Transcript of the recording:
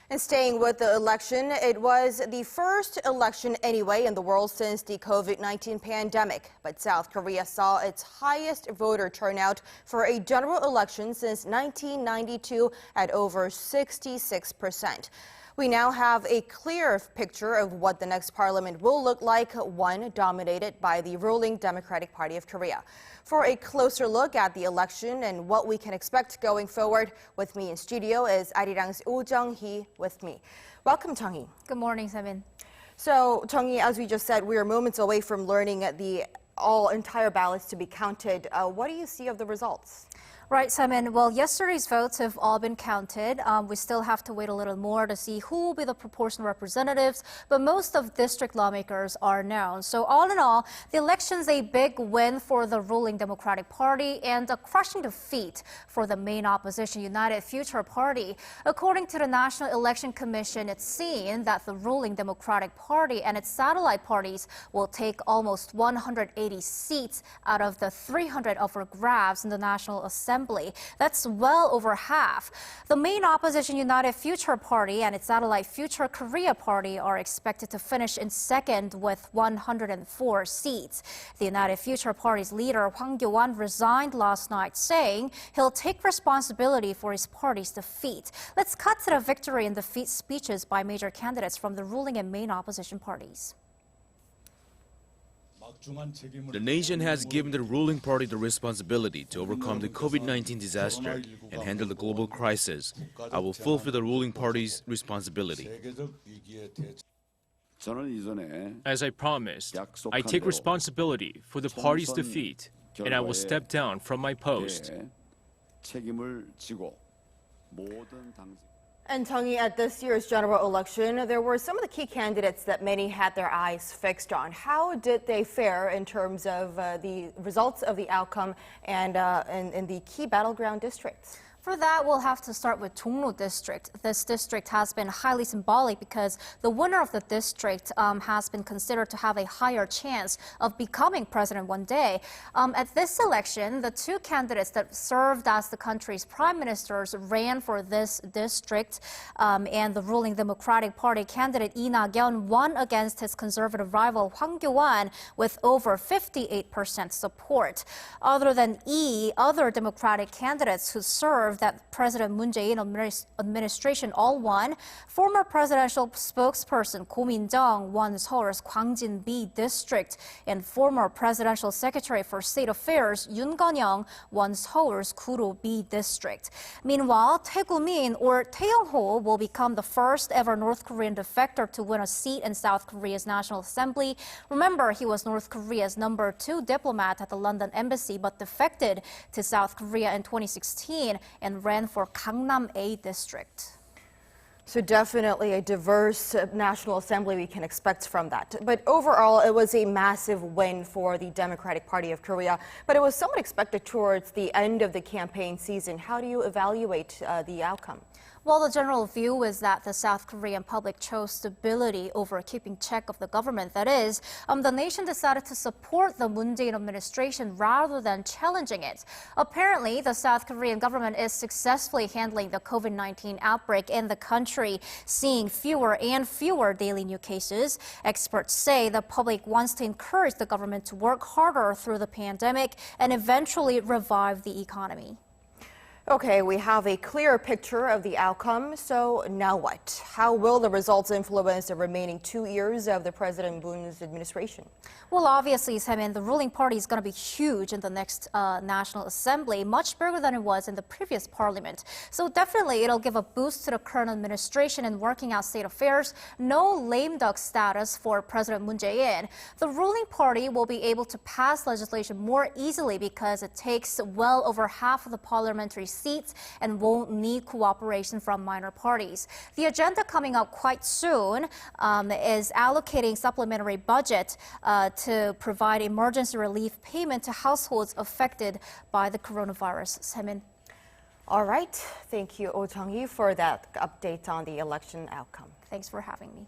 And staying with the election, it was the first election anyway in the world since the COVID-19 pandemic. But South Korea saw its highest voter turnout for a general election since 1992 at over 66%. We now have a clear picture of what the next parliament will look like, one dominated by the ruling Democratic Party of Korea. For a closer look at the election and what we can expect going forward, with me in studio is Arirang Oh Jung-hee with me. Welcome, Jung-hee. Good morning, Semin. So, Jung-hee, as we just said, we are moments away from learning the entire ballots to be counted. What do you see of the results? Right, Semin. Well, yesterday's votes have all been counted. We still have to wait a little more to see who will be the proportional representatives, but most of district lawmakers are known. So all in all, the election's a big win for the ruling Democratic Party and a crushing defeat for the main opposition United Future Party. According to the National Election Commission, it's seen that the ruling Democratic Party and its satellite parties will take almost 180 seats out of the 300 up for grabs in the National Assembly. That's well over half. The main opposition United Future Party and its satellite Future Korea Party are expected to finish in second with 104 seats. The United Future Party's leader Hwang Kyo-won resigned last night, saying he'll take responsibility for his party's defeat. Let's cut to the victory and defeat speeches by major candidates from the ruling and main opposition parties. The nation has given the ruling party the responsibility to overcome the COVID-19 disaster and handle the global crisis. I will fulfill the ruling party's responsibility. As I promised, I take responsibility for the party's defeat, and I will step down from my post. And Jung-hee, at this year's general election, there were some of the key candidates that many had their eyes fixed on. How did they fare in terms of the results of the outcome and in the key battleground districts? For that, we'll have to start with Jongno District. This district has been highly symbolic because the winner of the district has been considered to have a higher chance of becoming president one day. At this election, the two candidates that served as the country's prime ministers ran for this district, and the ruling Democratic Party candidate Lee Na-kyun won against his conservative rival Hwang Kyo-won with over 58% support. Other than Lee, other Democratic candidates who served that President Moon Jae-in administration all won. Former presidential spokesperson Ko Min-jung won Seoul's Gwangjin-B district, and former presidential secretary for state affairs Yoon Gun-young won Seoul's Guro-B district. Meanwhile, Tae Gu-min or Tae Yong-ho will become the first ever North Korean defector to win a seat in South Korea's National Assembly. Remember, he was North Korea's #2 diplomat at the London embassy, but defected to South Korea in 2016 and ran for Gangnam A district. So definitely a diverse National Assembly we can expect from that. But overall, it was a massive win for the Democratic Party of Korea. But it was somewhat expected towards the end of the campaign season. How do you evaluate the outcome? Well, the general view is that the South Korean public chose stability over keeping check of the government. That is, the nation decided to support the Moon Jae-in administration rather than challenging it. Apparently, the South Korean government is successfully handling the COVID-19 outbreak in the country, seeing fewer and fewer daily new cases. Experts say the public wants to encourage the government to work harder through the pandemic and eventually revive the economy. Okay, we have a clear picture of the outcome. So now what? How will the results influence the remaining 2 years of the President Moon's administration? Well, obviously, Semin, the ruling party is going to be huge in the next National Assembly, much bigger than it was in the previous parliament. So definitely, it'll give a boost to the current administration in working out state affairs. No lame duck status for President Moon Jae-in. The ruling party will be able to pass legislation more easily because it takes well over half of the parliamentary seats and won't need cooperation from minor parties. The agenda coming up quite soon is allocating supplementary budget to provide emergency relief payment to households affected by the coronavirus. Semin. All right. Thank you, Oh Jung-hee, for that update on the election outcome. Thanks for having me.